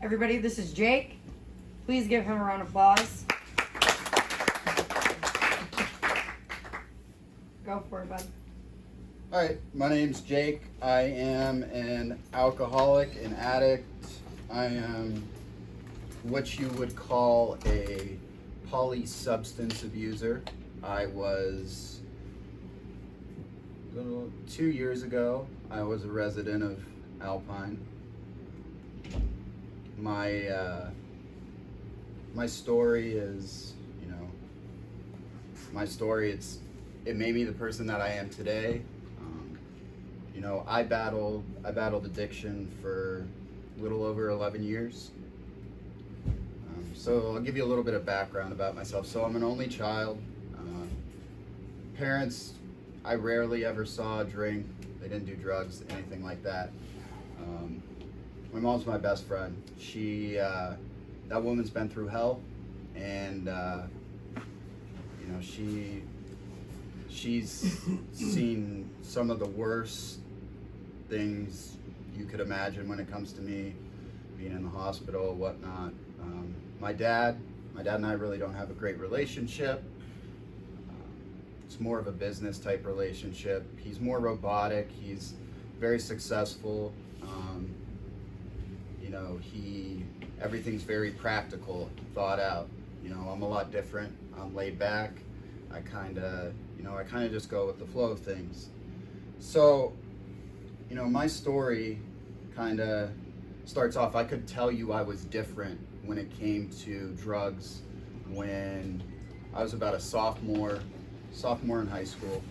Everybody, this is Jake. Please give him a round of applause. Go for it, bud. All right, my name's Jake. I am an alcoholic, an addict. I am what you would call a polysubstance abuser. I was, 2 years ago, I was a resident of Alpine. My story is, my story, it made me the person that I am today. I battled addiction for a little over 11 years. So I'll give you a little bit of background about myself. So I'm an only child. Parents, I rarely ever saw drink. They didn't do drugs, anything like that. My mom's my best friend. That woman's been through hell, and she's seen some of the worst things you could imagine when it comes to me being in the hospital, whatnot. My dad and I really don't have a great relationship. It's more of a business type relationship. He's more robotic. He's very successful. Everything's very practical, thought out. I'm a lot different. I'm laid back. I kind of just go with the flow of things. So, my story kind of starts off, I could tell you I was different when it came to drugs when I was about a sophomore in high school.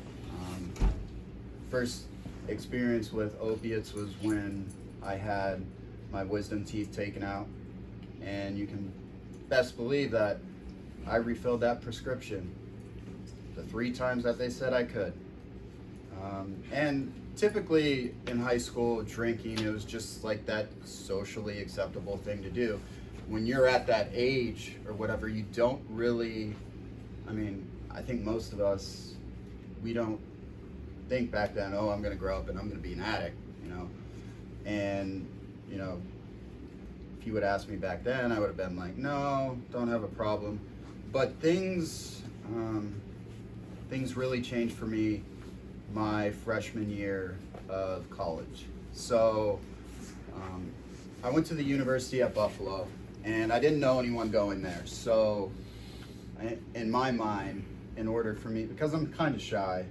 First experience with opiates was when I had my wisdom teeth taken out, and you can best believe that I refilled that prescription the 3 times that they said I could. And typically in high school, drinking, it was just like that socially acceptable thing to do. When you're at that age or whatever, you don't really, I think most of us, we don't think back then, oh, I'm gonna grow up and I'm gonna be an addict, And, if you would ask me back then, I would have been like, no, don't have a problem. But things really changed for me my freshman year of college. So I went to the University at Buffalo, and I didn't know anyone going there. So in my mind, in order for me, because I'm kind of shy,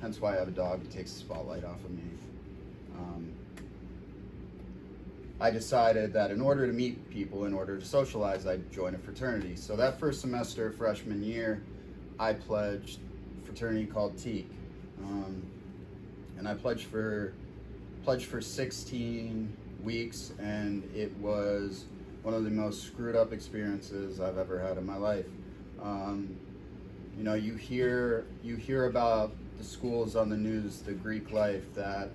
hence why I have a dog who takes the spotlight off of me, I decided that in order to meet people, in order to socialize, I'd join a fraternity. So that first semester, freshman year, I pledged a fraternity called Teak. And I pledged for 16 weeks, and it was one of the most screwed up experiences I've ever had in my life. You hear about the schools on the news, the Greek life, that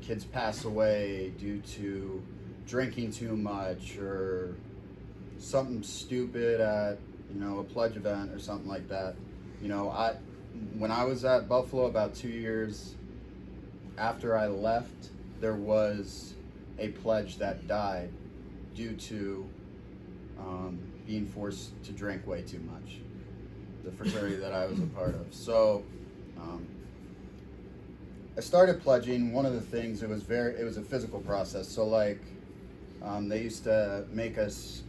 kids pass away due to drinking too much or something stupid at a pledge event or something like that. When I was at Buffalo about 2 years after I left, there was a pledge that died due to being forced to drink way too much, the fraternity that I was a part of. So I started pledging. One of the things, it was a physical process. So they used to make us,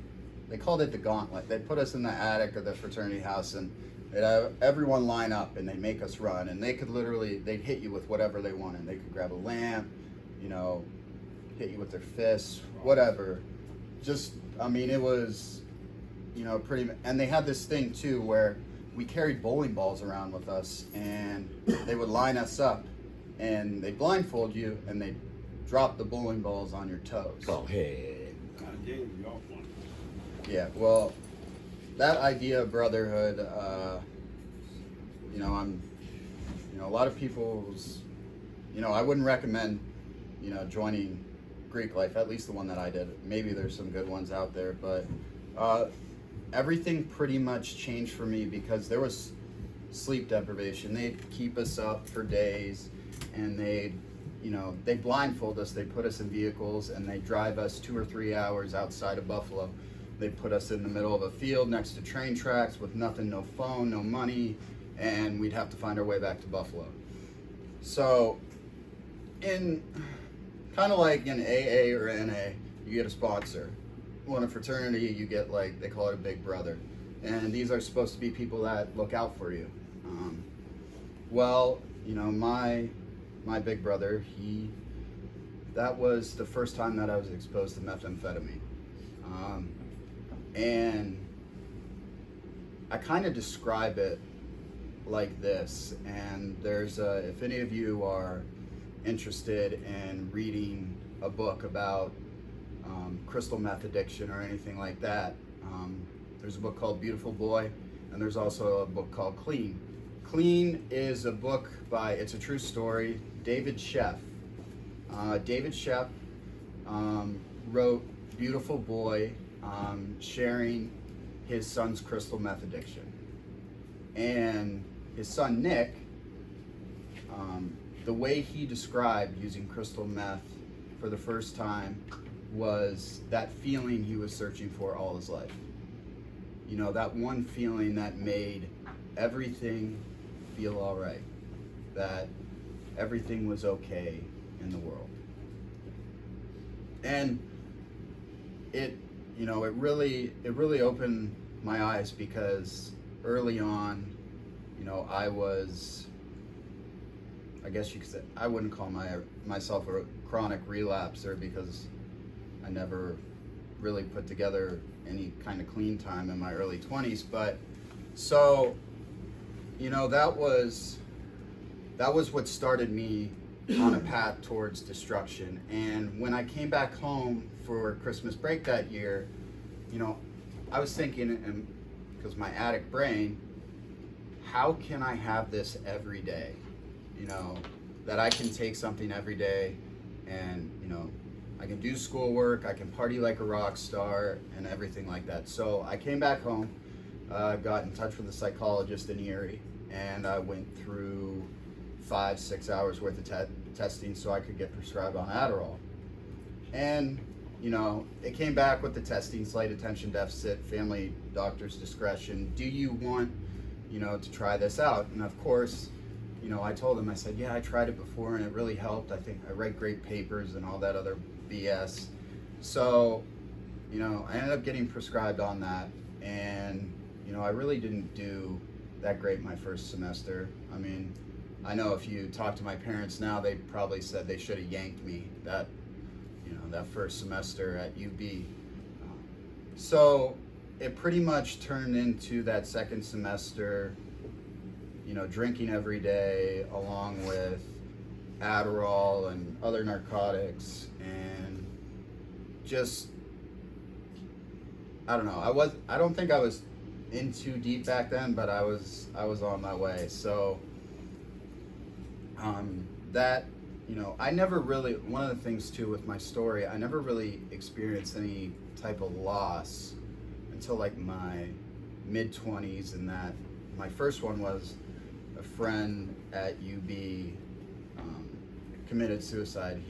they called it the gauntlet. They'd put us in the attic of the fraternity house, and they'd have everyone line up, and they'd make us run, and they'd hit you with whatever they wanted. They could grab a lamp, hit you with their fists, whatever. It was, pretty, and they had this thing too where we carried bowling balls around with us, and they would line us up, and they'd blindfold you, and they'd drop the bowling balls on your toes. Go ahead. Yeah, well, that idea of brotherhood, a lot of people's, I wouldn't recommend, joining Greek life, at least the one that I did. Maybe there's some good ones out there, but everything pretty much changed for me because there was sleep deprivation. They'd keep us up for days. and they blindfold us. They put us in vehicles and they drive us 2 or 3 hours outside of Buffalo. They put us in the middle of a field next to train tracks with nothing, no phone, no money, and we'd have to find our way back to Buffalo. So in kind of like in AA or NA, you get a sponsor. Well, in a fraternity, you get, like, they call it a big brother. And these are supposed to be people that look out for you. Well, you know, my big brother, that was the first time that I was exposed to methamphetamine. And I kind of describe it like this, and there's if any of you are interested in reading a book about crystal meth addiction or anything like that, there's a book called Beautiful Boy, and there's also a book called Clean. Clean is a book it's a true story, David Sheff. David Sheff wrote Beautiful Boy, sharing his son's crystal meth addiction. And his son Nick, the way he described using crystal meth for the first time was that feeling he was searching for all his life. You know, that one feeling that made everything feel all right, that everything was okay in the world. And it really opened my eyes, because early on, you know, I guess you could say, I wouldn't call myself a chronic relapser, because I never really put together any kind of clean time in my early 20s. But so, you know, that was what started me on a path towards destruction. And when I came back home for Christmas break that year, you know, I was thinking, and because my addict brain, how can I have this every day? You know, that I can take something every day and, you know, I can do schoolwork, I can party like a rock star and everything like that. So I came back home, got in touch with a psychologist in Erie, and I went through 5-6 hours worth of testing so I could get prescribed on Adderall. And, you know, it came back with the testing, slight attention deficit, family doctor's discretion. Do you want, you know, to try this out? And of course, you know, I told him, I said, yeah, I tried it before and it really helped. I think I write great papers and all that other BS. So, you know, I ended up getting prescribed on that. And, you know, I really didn't do that great my first semester. I mean, I know if you talk to my parents now, they probably said they should have yanked me that first semester at UB. So it pretty much turned into that second semester, you know, drinking every day along with Adderall and other narcotics, and just, I don't know, I don't think I was in too deep back then, but I was on my way. So that, you know, I never really, one of the things too with my story, I never really experienced any type of loss until like my mid-20s, and that my first one was a friend at UB committed suicide.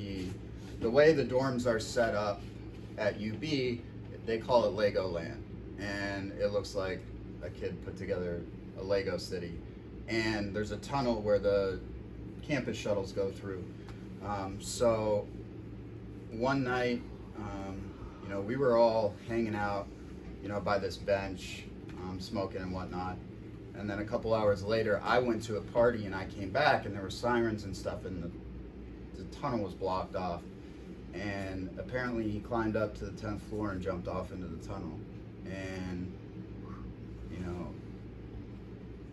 The way the dorms are set up at UB, they call it Legoland, and it looks like a kid put together a Lego city. And there's a tunnel where the campus shuttles go through. So one night, you know, we were all hanging out, you know, by this bench, smoking and whatnot. And then a couple hours later, I went to a party and I came back and there were sirens and stuff, and the tunnel was blocked off. And apparently he climbed up to the 10th floor and jumped off into the tunnel. And, you know,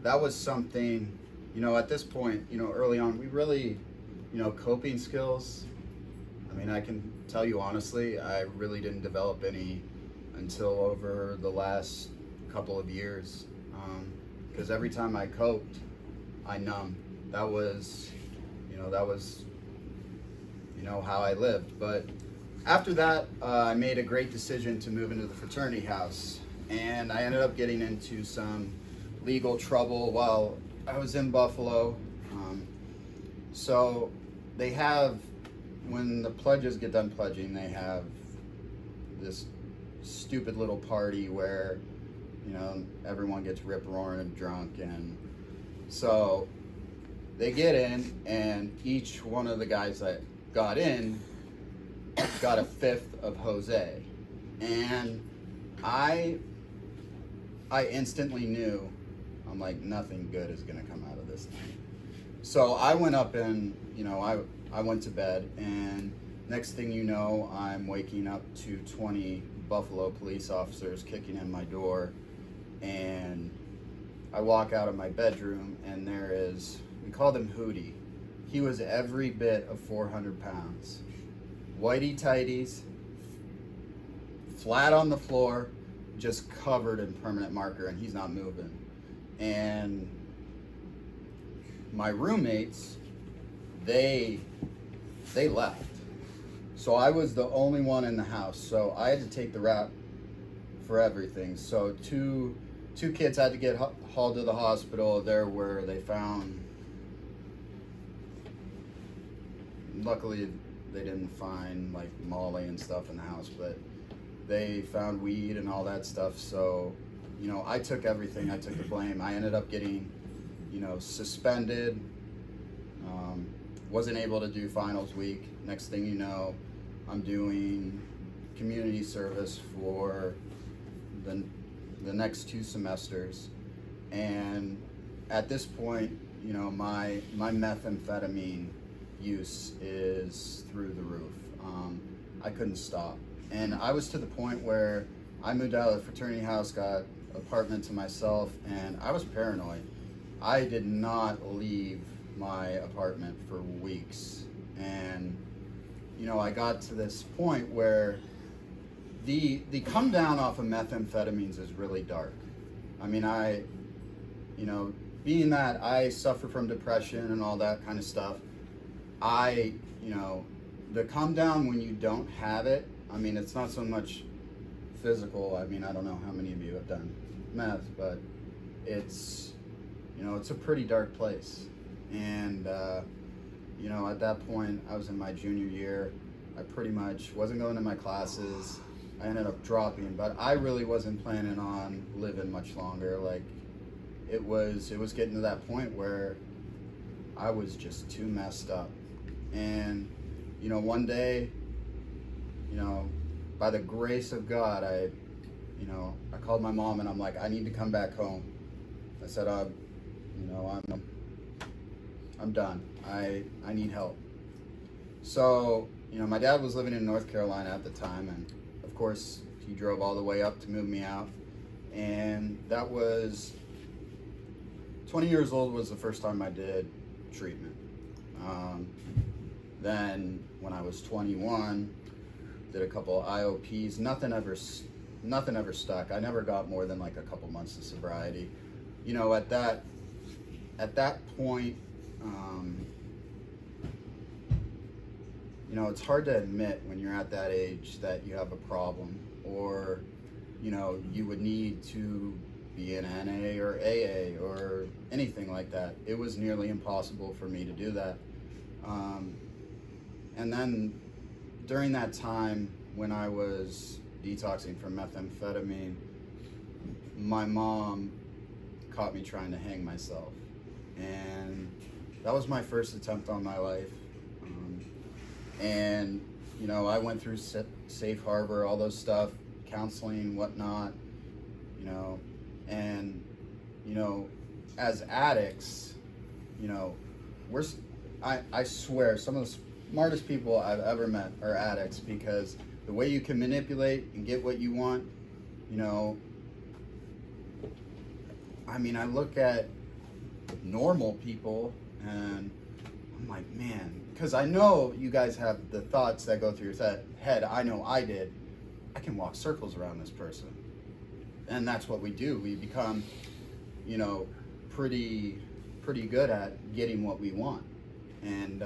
that was something, you know, at this point, you know, early on, we really, you know, coping skills, I mean, I can tell you honestly, I really didn't develop any until over the last couple of years. Because every time I coped, I numbed. That was how I lived. But after that, I made a great decision to move into the fraternity house, and I ended up getting into some legal trouble while I was in Buffalo. So they have, when the pledges get done pledging, they have this stupid little party where, you know, everyone gets rip roaring and drunk. And so they get in, and each one of the guys that got in got a fifth of Jose. And I instantly knew, I'm like, nothing good is gonna come out of this thing. So I went up and, you know, I went to bed, and next thing you know, I'm waking up to 20 Buffalo police officers kicking in my door, and I walk out of my bedroom, and there is, we called him Hootie. He was every bit of 400 pounds. Whitey tighties, flat on the floor, just covered in permanent marker, and he's not moving. And my roommates, they left. So I was the only one in the house. So I had to take the rap for everything. So two kids had to get hauled to the hospital. There where they found, luckily they didn't find like Molly and stuff in the house, but they found weed and all that stuff. So, you know, I took everything. I took the blame. I ended up getting, you know, suspended. Wasn't able to do finals week. Next thing you know, I'm doing community service for the next 2 semesters. And at this point, you know, my methamphetamine use is through the roof. I couldn't stop. And I was to the point where I moved out of the fraternity house, got an apartment to myself, and I was paranoid. I did not leave my apartment for weeks. And, you know, I got to this point where the come down off of methamphetamines is really dark. I mean, you know, being that I suffer from depression and all that kind of stuff, you know, the come down when you don't have it, I mean, it's not so much physical. I mean, I don't know how many of you have done meth, but it's, you know, it's a pretty dark place. And, you know, at that point, I was in my junior year. I pretty much wasn't going to my classes. I ended up dropping, but I really wasn't planning on living much longer. Like, it was getting to that point where I was just too messed up. And, you know, one day, you know, by the grace of God, I called my mom and I'm like, I need to come back home. I said, you know, I'm done. I need help. So, you know, my dad was living in North Carolina at the time, and of course he drove all the way up to move me out. And that was 20 years old was the first time I did treatment. Then when I was 21, did a couple IOPs. Nothing ever stuck. I never got more than like a couple months of sobriety. You know, at that point, you know, it's hard to admit when you're at that age that you have a problem, or, you know, you would need to be in NA or AA or anything like that. It was nearly impossible for me to do that. And then during that time when I was detoxing from methamphetamine, my mom caught me trying to hang myself. And that was my first attempt on my life. And, you know, I went through Safe Harbor, all those stuff, counseling, whatnot, you know, and, you know, as addicts, you know, I swear some of the smartest people I've ever met are addicts, because the way you can manipulate and get what you want, you know, I mean, I look at normal people and I'm like, man, because I know you guys have the thoughts that go through your head. I know I did. I can walk circles around this person. And that's what we do. We become, you know, pretty good at getting what we want. And,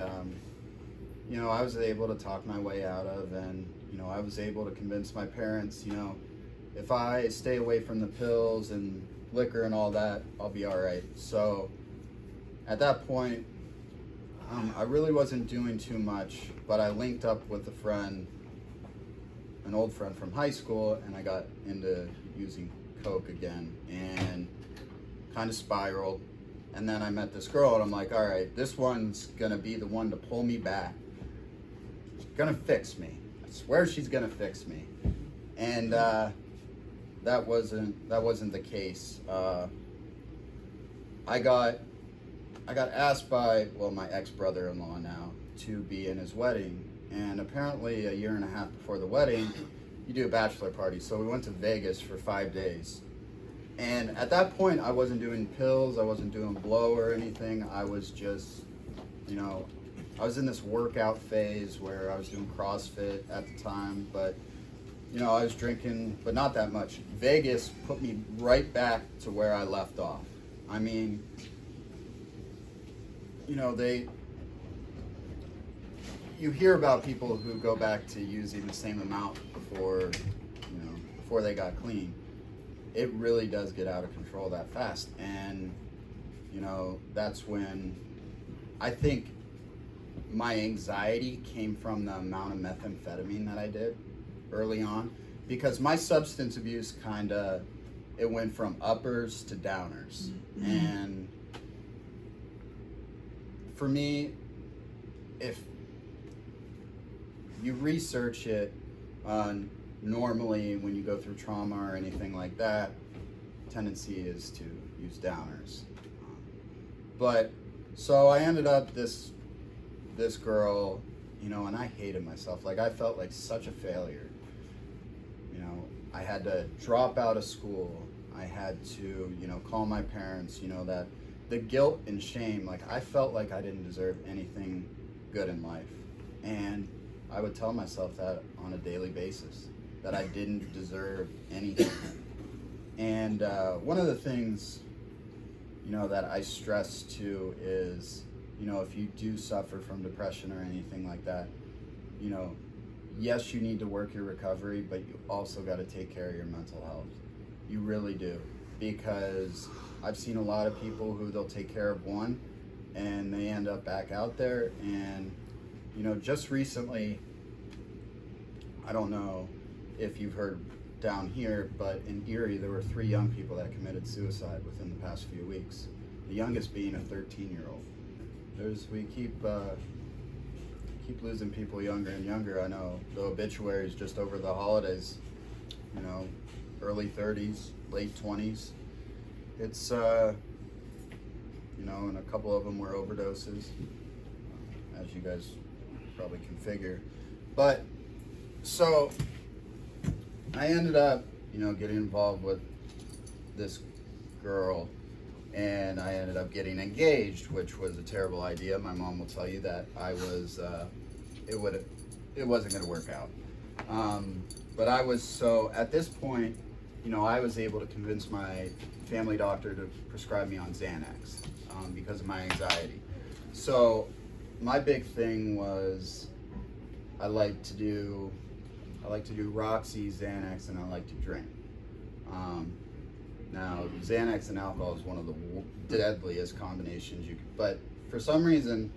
you know, I was able to talk my way out of, and, you know, I was able to convince my parents, you know, if I stay away from the pills and liquor and all that, I'll be all right. So at that point, I really wasn't doing too much, but I linked up with a friend, an old friend from high school, and I got into using coke again and kind of spiraled. And then I met this girl, and I'm like, all right, this one's gonna be the one to pull me back. She's gonna fix me. I swear she's gonna fix me. And that wasn't the case. I got asked by, well, my ex-brother-in-law now to be in his wedding, and apparently a year and a half before the wedding, you do a bachelor party. So we went to Vegas for 5 days. And at that point, I wasn't doing pills, I wasn't doing blow or anything. I was just, I was in this workout phase where I was doing CrossFit at the time, but, I was drinking, but not that much. Vegas put me right back to where I left off. I mean, you hear about people who go back to using the same amount before they got clean. It really does get out of control that fast. And, that's when I think my anxiety came from the amount of methamphetamine that I did early on, because my substance abuse it went from uppers to downers. And for me, if you research it, normally when you go through trauma or anything like that, tendency is to use downers. But so I ended up this girl, and I hated myself. Like, I felt like such a failure. I had to drop out of school. I had to, call my parents, that the guilt and shame, like, I felt like I didn't deserve anything good in life. And I would tell myself that on a daily basis, that I didn't deserve anything. And one of the things, that I stress too is, if you do suffer from depression or anything like that, yes, you need to work your recovery, but you also got to take care of your mental health. You really do. Because I've seen a lot of people who they'll take care of one and they end up back out there. And, just recently, I don't know if you've heard down here, but in Erie, there were 3 young people that committed suicide within the past few weeks. The youngest being a 13-year-old. We keep losing people younger and younger. I know the obituaries just over the holidays, early 30s, late 20s. It's, and a couple of them were overdoses, as you guys probably can figure. But, so, I ended up, getting involved with this girl, and I ended up getting engaged, which was a terrible idea. My mom will tell you that it wasn't going to work out. But at this point, I was able to convince my family doctor to prescribe me on Xanax because of my anxiety. So my big thing was I like to do Roxy, Xanax, and I like to drink. Now, Xanax and alcohol is one of the deadliest combinations but for some reason,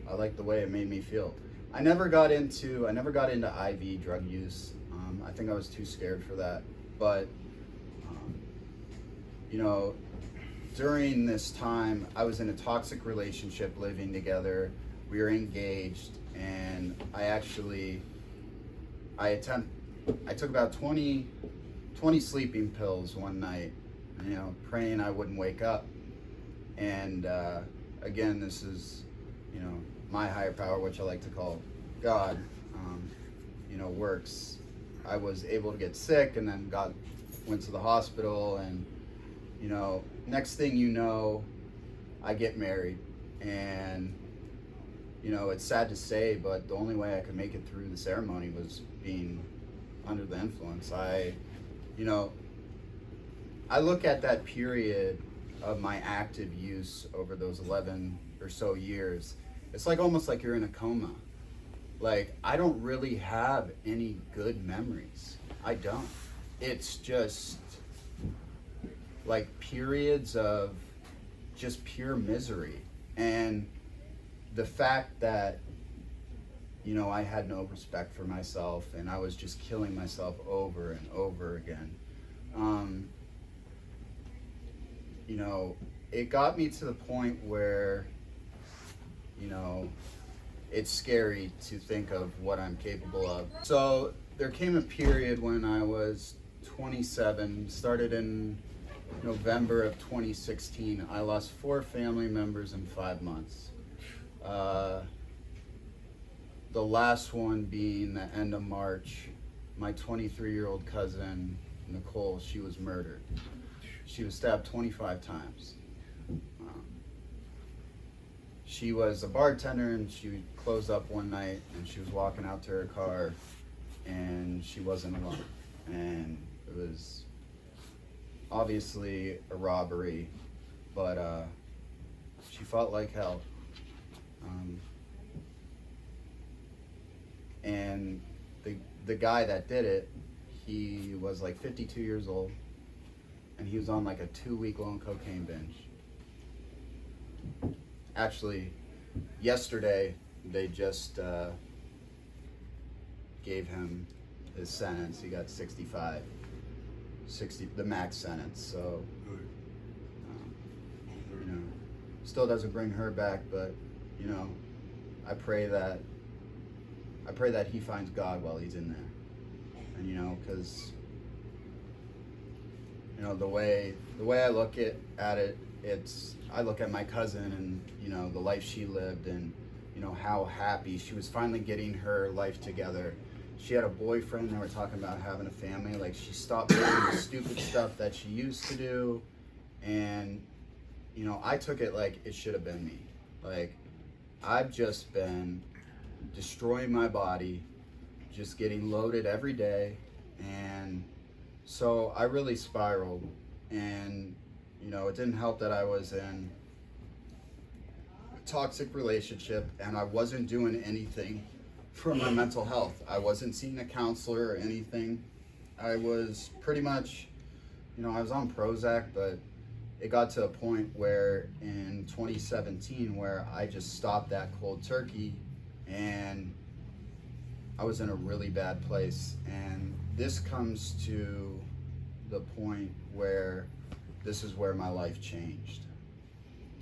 I like the way it made me feel. I never got into IV drug use. I think I was too scared for that. But, during this time, I was in a toxic relationship living together. We were engaged, and I took about 20 sleeping pills one night, praying I wouldn't wake up. And again, this is, my higher power, which I like to call God, works. I was able to get sick, and then went to the hospital, and, next thing you know, I get married. And, it's sad to say, but the only way I could make it through the ceremony was being under the influence. I look at that period of my active use over those 11 or so years. It's almost like you're in a coma. Like, I don't really have any good memories. I don't. It's just like periods of just pure misery. And the fact that, I had no respect for myself and I was just killing myself over and over again. It got me to the point where, it's scary to think of what I'm capable of. So there came a period when I was 27, started in November of 2016. I lost 4 family members in 5 months. The last one being the end of March, my 23-year-old cousin, Nicole, she was murdered. She was stabbed 25 times. She was a bartender and she closed up one night and she was walking out to her car and she wasn't alone. And it was obviously a robbery, but she felt like hell. And the guy that did it, he was like 52 years old and he was on like a 2-week-long cocaine binge. Actually, yesterday they just gave him his sentence. He got 65, the max sentence. So, still doesn't bring her back, but I pray that he finds God while he's in there, and because the way I look at it, I look at my cousin and the life she lived and how happy she was finally getting her life together. She had a boyfriend. They were talking about having a family. Like, she stopped doing the stupid stuff that she used to do, and I took it like it should have been me. Like, I've just been destroying my body, just getting loaded every day, and so I really spiraled. And it didn't help that I was in a toxic relationship and I wasn't doing anything for my mental health. I wasn't seeing a counselor or anything. I was pretty much, I was on Prozac, but it got to a point where in 2017 where I just stopped that cold turkey and I was in a really bad place. And this comes to the point where this is where my life changed.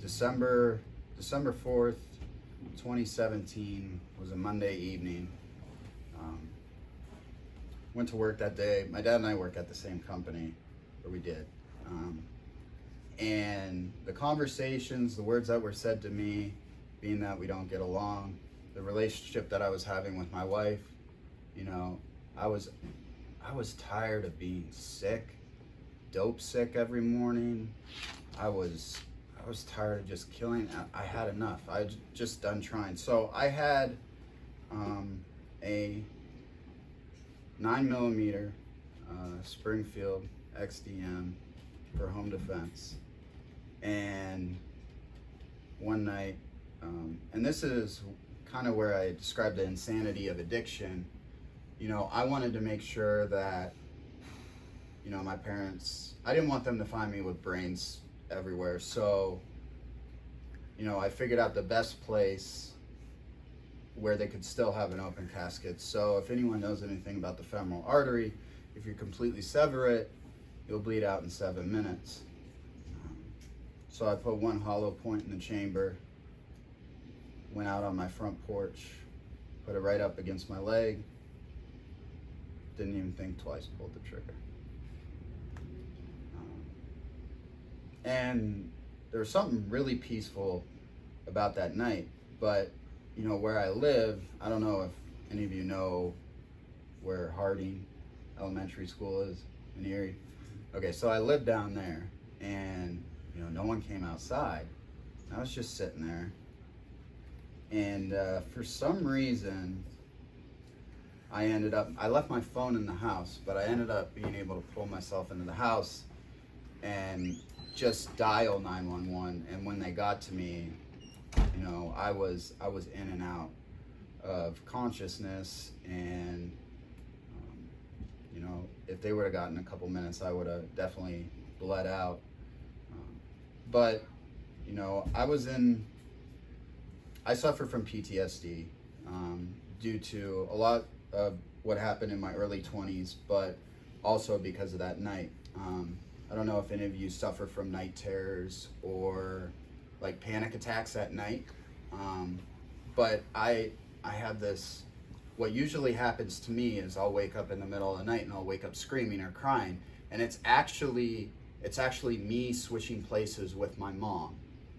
December 4th, 2017 was a Monday evening. Went to work that day. My dad and I work at the same company, or we did. And the conversations, the words that were said to me, being that we don't get along, the relationship that I was having with my wife, I was tired of being sick, dope sick every morning. I was tired of just killing. I had enough. I just done trying. So I had a 9mm Springfield XDM for home defense. And one night, and this is kind of where I described the insanity of addiction. I wanted to make sure that, my parents, I didn't want them to find me with brains everywhere. So, I figured out the best place where they could still have an open casket. So if anyone knows anything about the femoral artery, if you completely sever it, you'll bleed out in 7 minutes. So I put one hollow point in the chamber, went out on my front porch, put it right up against my leg, didn't even think twice, pulled the trigger. And there was something really peaceful about that night, but where I live, I don't know if any of you know where Harding Elementary School is in Erie. Okay, so I lived down there, and no one came outside. I was just sitting there, and for some reason, I left my phone in the house, but I ended up being able to pull myself into the house and just dial 911. And when they got to me, I was in and out of consciousness, and if they would have gotten a couple minutes, I would have definitely bled out. But I was in I suffer from PTSD due to a lot of what happened in my early 20s, but also because of that night. I don't know if any of you suffer from night terrors or like panic attacks at night, but I have this. What usually happens to me is I'll wake up in the middle of the night and I'll wake up screaming or crying, and it's actually me switching places with my mom.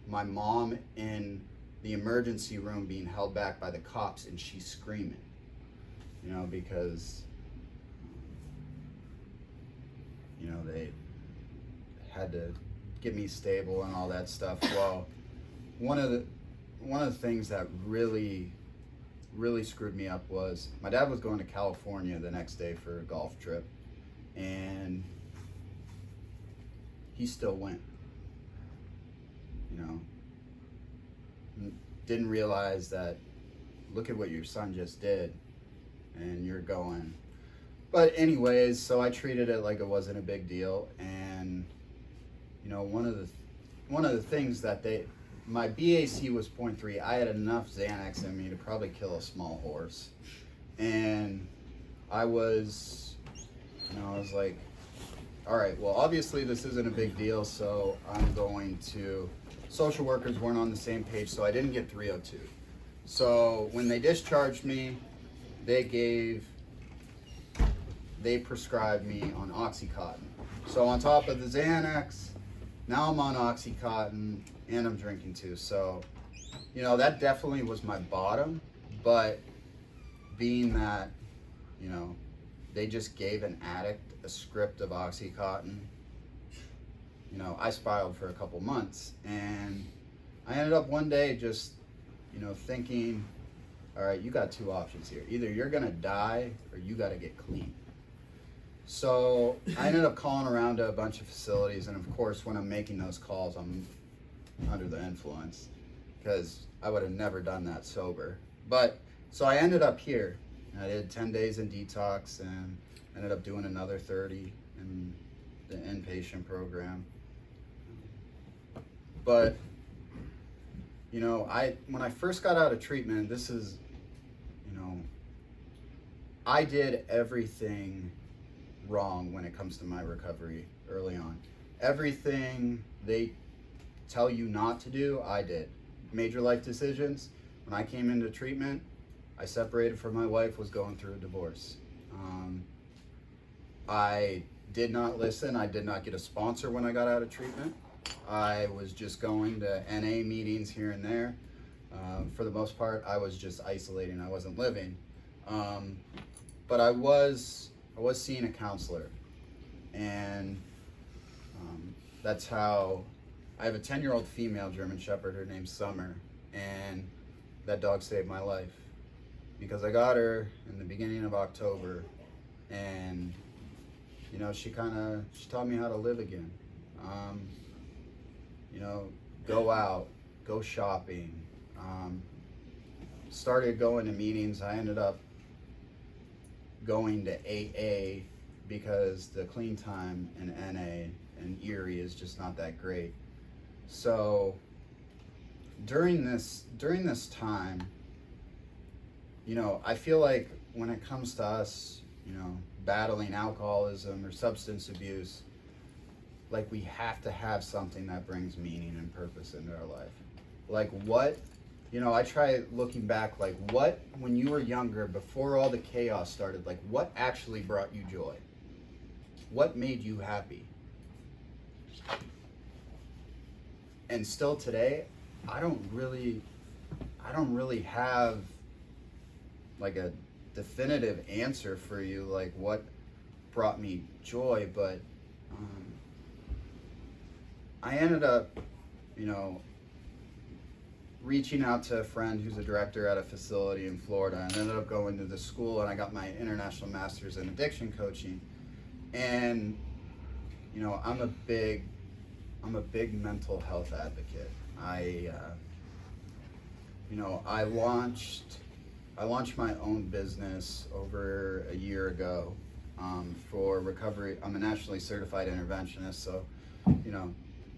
My mom in the emergency room being held back by the cops, and she's screaming, because they had to get me stable and all that stuff. Well, one of the things that really screwed me up was my dad was going to California the next day for a golf trip, and he still went. Didn't realize that, look at what your son just did, and you're going. But anyways, so I treated it like it wasn't a big deal, and one of the things that my BAC was 0.3. I had enough Xanax in me to probably kill a small horse, and I was like, all right, well, obviously this isn't a big deal, so I'm going to. Social workers weren't on the same page, so I didn't get 302. So when they discharged me, they prescribed me on Oxycontin. So on top of the Xanax, now I'm on Oxycontin and I'm drinking too. So, that definitely was my bottom, but being that, they just gave an addict a script of Oxycontin, I spiraled for a couple months, and I ended up one day just, thinking, all right, you got two options here. Either you're gonna die or you gotta get clean. So I ended up calling around to a bunch of facilities, and of course, when I'm making those calls, I'm under the influence, because I would have never done that sober. But, so I ended up here. I did 10 days in detox and ended up doing another 30 in the inpatient program. But, when I first got out of treatment, this is, I did everything wrong when it comes to my recovery early on. Everything they tell you not to do, I did. Major life decisions. When I came into treatment, I separated from my wife, was going through a divorce. I did not listen. I did not get a sponsor when I got out of treatment. I was just going to NA meetings here and there. For the most part, I was just isolating. I wasn't living. But I was seeing a counselor, and that's how I have a 10-year-old female German Shepherd. Her name's Summer, and that dog saved my life because I got her in the beginning of October, and she taught me how to live again. Go out, go shopping. Started going to meetings. I ended up going to AA because the clean time in NA and Erie is just not that great. So during this time, I feel like when it comes to us, battling alcoholism or substance abuse, like we have to have something that brings meaning and purpose into our life. Like what, I try looking back, like what, when you were younger, before all the chaos started, like what actually brought you joy? What made you happy? And still today, I don't really have like a definitive answer for you, like what brought me joy, but I ended up, reaching out to a friend who's a director at a facility in Florida, and ended up going to the school, and I got my international master's in addiction coaching. And I'm a big mental health advocate. I launched my own business over a year ago for recovery. I'm a nationally certified interventionist, so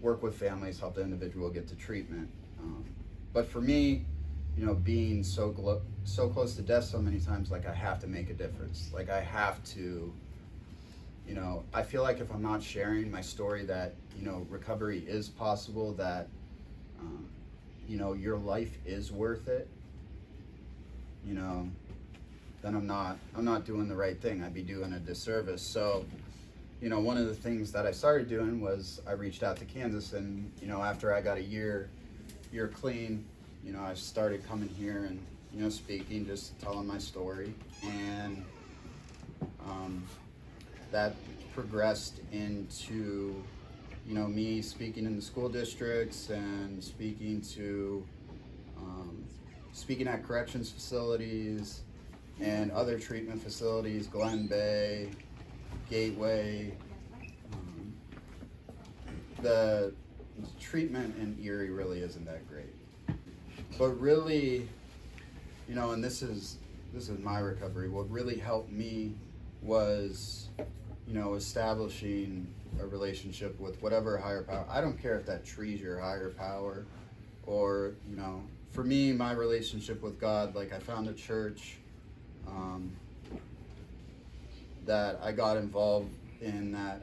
work with families, help the individual get to treatment. But for me, being so close to death so many times, like I have to make a difference. Like I have to, I feel like if I'm not sharing my story that, recovery is possible, that, your life is worth it, then I'm not doing the right thing. I'd be doing a disservice. So, one of the things that I started doing was I reached out to Kansas, and, after I got a year clean, I started coming here and, speaking, just telling my story. And that progressed into, me speaking in the school districts and speaking at corrections facilities and other treatment facilities, Gland Bay, Gateway. The treatment in Erie really isn't that great. But really, and this is my recovery, what really helped me was, establishing a relationship with whatever higher power. I don't care if that tree's your higher power, or, for me, my relationship with God, like I found a church that I got involved in, that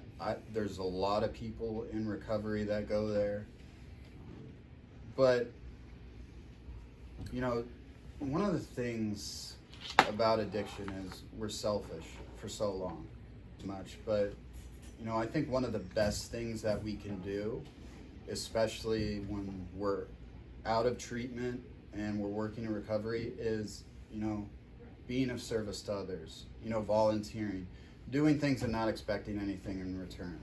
there's a lot of people in recovery that go there. But, one of the things about addiction is we're selfish for so long, much. But, I think one of the best things that we can do, especially when we're out of treatment and we're working in recovery, is, being of service to others, volunteering, doing things and not expecting anything in return.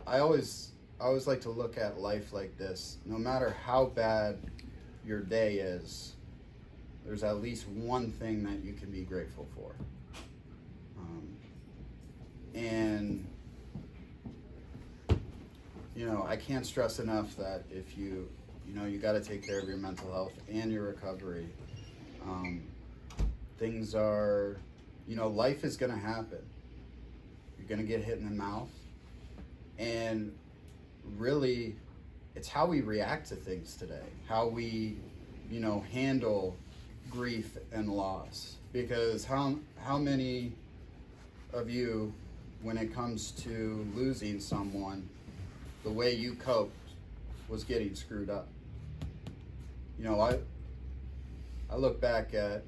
I always like to look at life like this. No matter how bad your day is, there's at least one thing that you can be grateful for. And I can't stress enough that if you got to take care of your mental health and your recovery. Things are, life is going to happen. You're going to get hit in the mouth. And really, it's how we react to things today, how we, handle grief and loss. Because how many of you, when it comes to losing someone, the way you coped was getting screwed up? I look back at,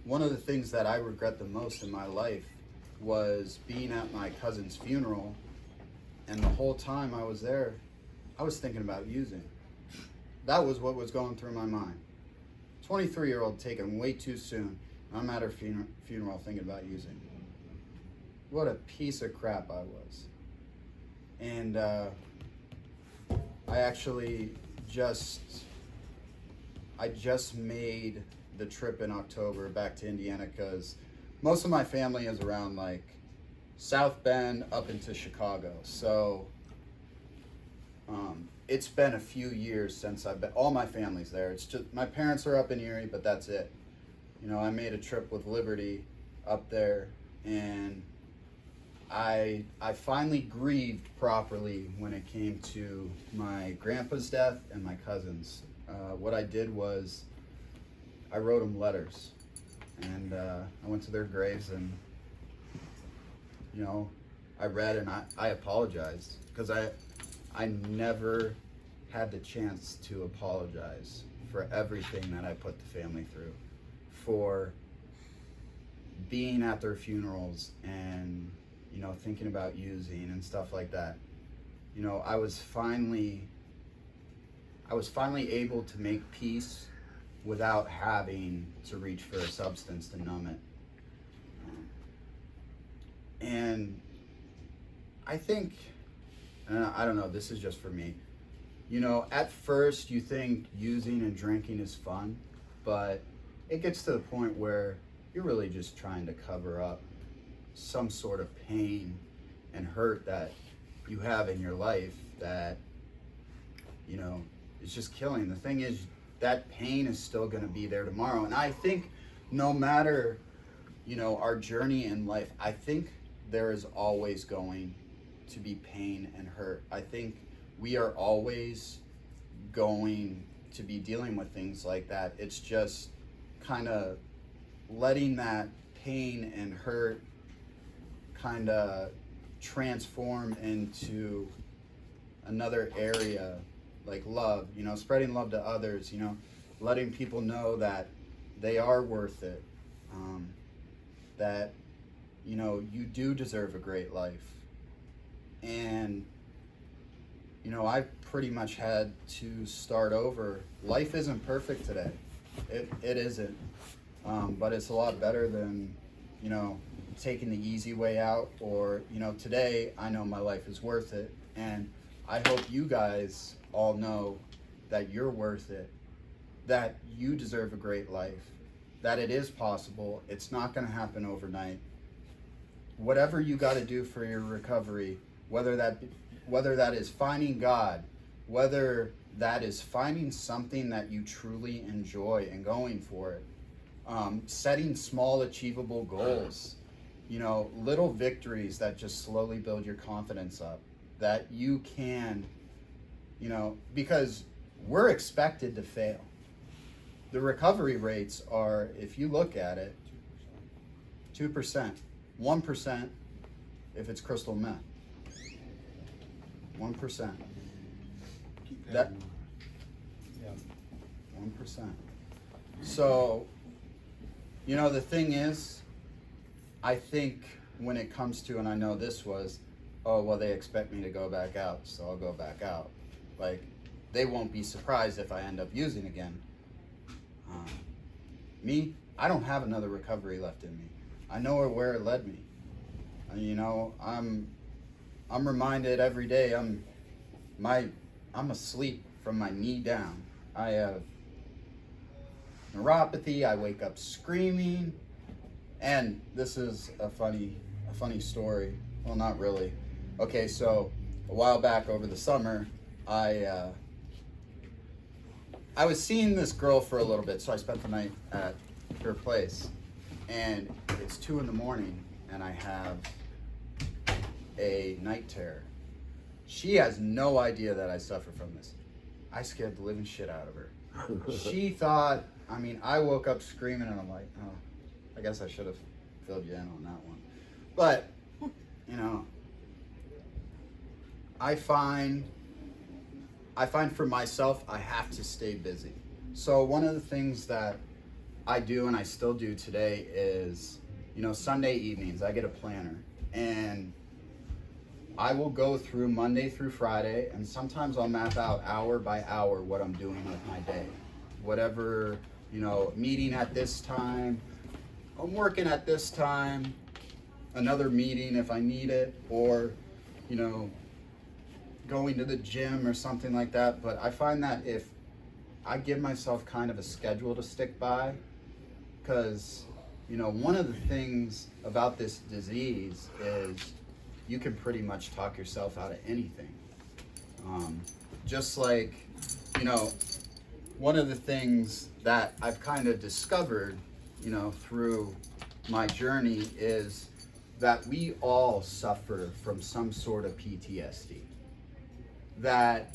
one of the things that I regret the most in my life was being at my cousin's funeral, and the whole time I was there, I was thinking about using. That was what was going through my mind. 23-year-old taken way too soon. I'm at her funeral thinking about using. What a piece of crap I was. And I just made the trip in October back to Indiana, because most of my family is around like South Bend up into Chicago. So it's been a few years since I've been, all my family's there. It's just, my parents are up in Erie, but that's it. I made a trip with Liberty up there, and I finally grieved properly when it came to my grandpa's death and my cousin's. What I did was I wrote them letters, and I went to their graves, and I read, and I apologized, because I never had the chance to apologize for everything that I put the family through, for being at their funerals and thinking about using and stuff like that. I was finally able to make peace without having to reach for a substance to numb it. And I think, I don't know, this is just for me. At first you think using and drinking is fun, but it gets to the point where you're really just trying to cover up some sort of pain and hurt that you have in your life that, is just killing. The thing is, that pain is still going to be there tomorrow. And I think no matter, our journey in life, I think there is always going to be pain and hurt. I think we are always going to be dealing with things like that. It's just kind of letting that pain and hurt kind of transform into another area, like love, you know, spreading love to others, you know, letting people know that they are worth it, that, you know, you do deserve a great life. And, you know, I pretty much had to start over. Life isn't perfect today. It isn't. But it's a lot better than, you know, taking the easy way out, or, you know, today I know my life is worth it. And I hope you guys all know that you're worth it, that you deserve a great life, that it is possible. It's not going to happen overnight. Whatever you got to do for your recovery, whether that is finding God, whether that is finding something that you truly enjoy and going for it, setting small achievable goals, you know, little victories that just slowly build your confidence up, that you can, you know, because we're expected to fail. The recovery rates are, if you look at it, 2%, 1% if it's crystal meth. 1%. That 1%. So, you know, the thing is, I think when it comes to, and I know this was, oh, well, they expect me to go back out, so I'll go back out. Like, they won't be surprised if I end up using again. Me, I don't have another recovery left in me. I know where it led me. You know, I'm reminded every day I'm asleep from my knee down. I have neuropathy. I wake up screaming, and this is a funny story. Well, not really. Okay, so a while back over the summer, I was seeing this girl for a little bit, so I spent the night at her place, and it's 2 a.m, and I have a night terror. She has no idea that I suffer from this. I scared the living shit out of her. She thought, I mean, I woke up screaming, and I'm like, oh, I guess I should have filled you in on that one. But, you know, I find for myself, I have to stay busy. So one of the things that I do, and I still do today, is, you know, Sunday evenings, I get a planner, and I will go through Monday through Friday, and sometimes I'll map out hour by hour what I'm doing with my day. Whatever, you know, meeting at this time, I'm working at this time, another meeting if I need it, or, you know, going to the gym or something like that. But I find that if I give myself kind of a schedule to stick by, because, you know, one of the things about this disease is you can pretty much talk yourself out of anything. Just like, you know, one of the things that I've kind of discovered, you know, through my journey is that we all suffer from some sort of PTSD. That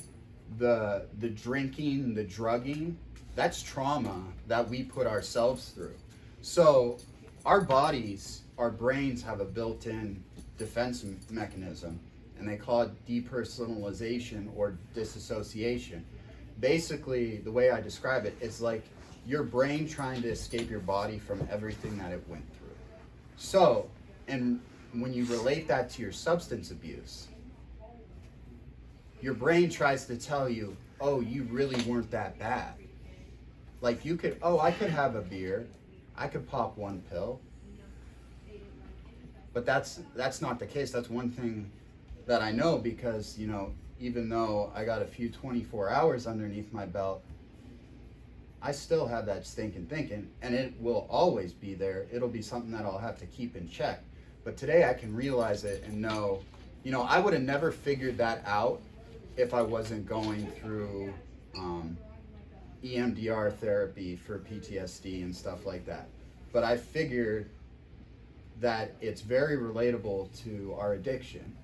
the drinking, the drugging, that's trauma that we put ourselves through. So our bodies, our brains have a built-in defense mechanism, and they call it depersonalization or disassociation. Basically, the way I describe it, it's like your brain trying to escape your body from everything that it went through. So, and when you relate that to your substance abuse, your brain tries to tell you, oh, you really weren't that bad. Like you could, oh, I could have a beer, I could pop one pill. But that's not the case. That's one thing that I know, because, you know, even though I got a few 24 hours underneath my belt, I still have that stinking thinking, and it will always be there. It'll be something that I'll have to keep in check. But today I can realize it and know, you know, I would have never figured that out if I wasn't going through EMDR therapy for PTSD and stuff like that. But I figured that it's very relatable to our addiction.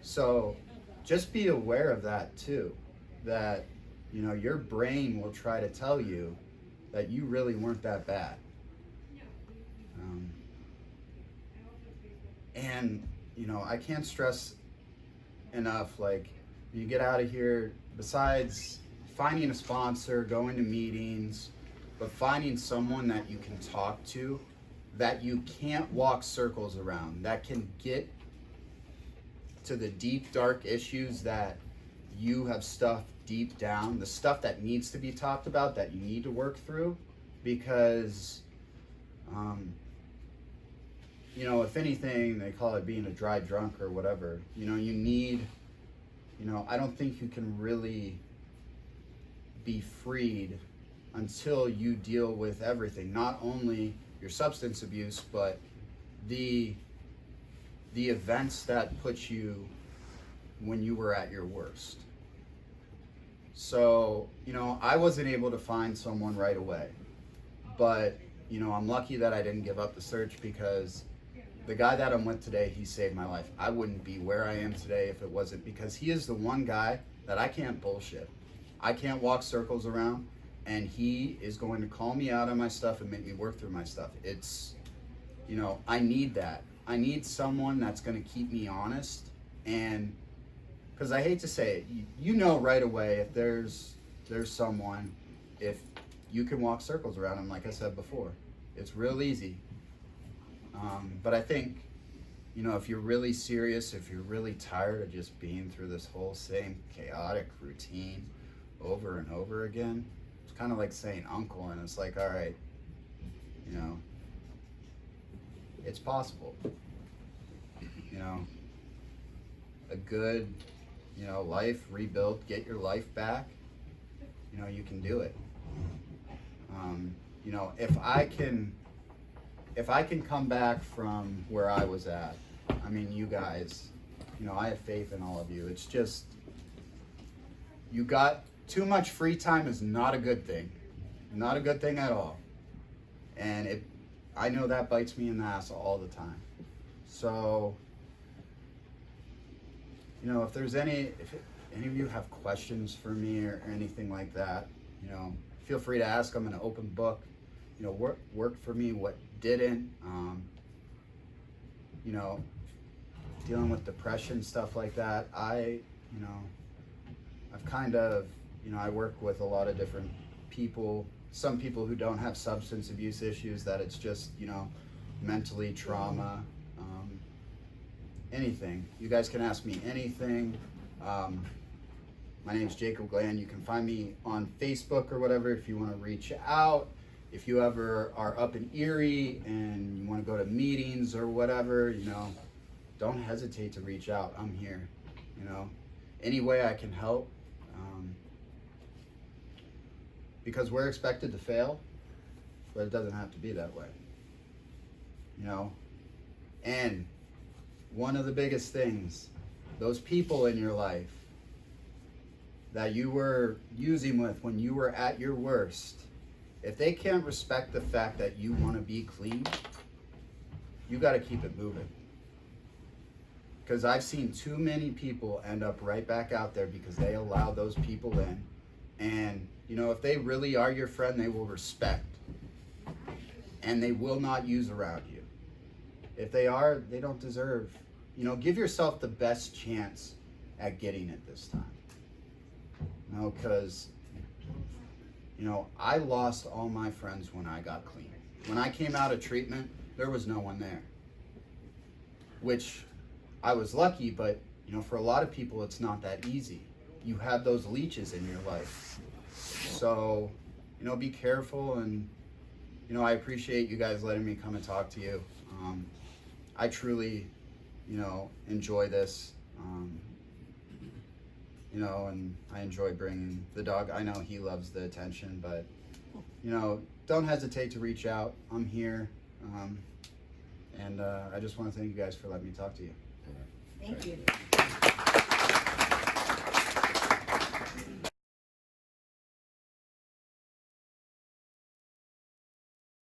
So just be aware of that too, that, you know, your brain will try to tell you that you really weren't that bad. And, you know, I can't stress enough, like, you get out of here, besides finding a sponsor, going to meetings, but finding someone that you can talk to, that you can't walk circles around, that can get to the deep, dark issues that you have stuffed deep down, the stuff that needs to be talked about, that you need to work through, because, you know, if anything, they call it being a dry drunk or whatever, you know, you need, you know, I don't think you can really be freed until you deal with everything, not only your substance abuse, but the events that put you when you were at your worst. So, you know, I wasn't able to find someone right away, but, you know, I'm lucky that I didn't give up the search, because the guy that I'm with today, he saved my life. I wouldn't be where I am today if it wasn't because he is the one guy that I can't bullshit. I can't walk circles around, and he is going to call me out on my stuff and make me work through my stuff. It's, you know, I need that. I need someone that's going to keep me honest, and because I hate to say it, you know right away if there's someone, if you can walk circles around them, like I said before. It's real easy. But I think, you know, if you're really serious, if you're really tired of just being through this whole same chaotic routine over and over again, it's kind of like saying uncle, and it's like, all right, you know, it's possible. You know, a good, you know, life, rebuild, get your life back, you know, you can do it. You know, if I can come back from where I was at, I mean, you guys, you know, I have faith in all of you. It's just, you got too much free time is not a good thing. Not a good thing at all. And I know that bites me in the ass all the time. So, you know, if any of you have questions for me or anything like that, you know, feel free to ask. I'm an open book. You know, what worked for me, what didn't. You know, dealing with depression, stuff like that. I've kind of, you know, I work with a lot of different people. Some people who don't have substance abuse issues, that it's just, you know, mentally trauma. Anything. You guys can ask me anything. My name's Jacob Gland. You can find me on Facebook or whatever if you want to reach out. If you ever are up in Erie and you want to go to meetings or whatever, you know, don't hesitate to reach out. I'm here, you know, any way I can help. Because we're expected to fail, but it doesn't have to be that way, you know. And one of the biggest things, those people in your life that you were using with when you were at your worst, if they can't respect the fact that you want to be clean, you got to keep it moving. Because I've seen too many people end up right back out there because they allow those people in. And, you know, if they really are your friend, they will respect. And they will not use around you. If they are, they don't deserve. You know, give yourself the best chance at getting it this time. You know, because, you know, I lost all my friends when I got clean. When I came out of treatment, there was no one there. Which I was lucky, but, you know, for a lot of people, it's not that easy. You have those leeches in your life. So, you know, be careful. And, you know, I appreciate you guys letting me come and talk to you. I truly, you know, enjoy this. You know, and I enjoy bringing the dog. I know he loves the attention, but, you know, don't hesitate to reach out. I'm here. And I just want to thank you guys for letting me talk to you. Thank you.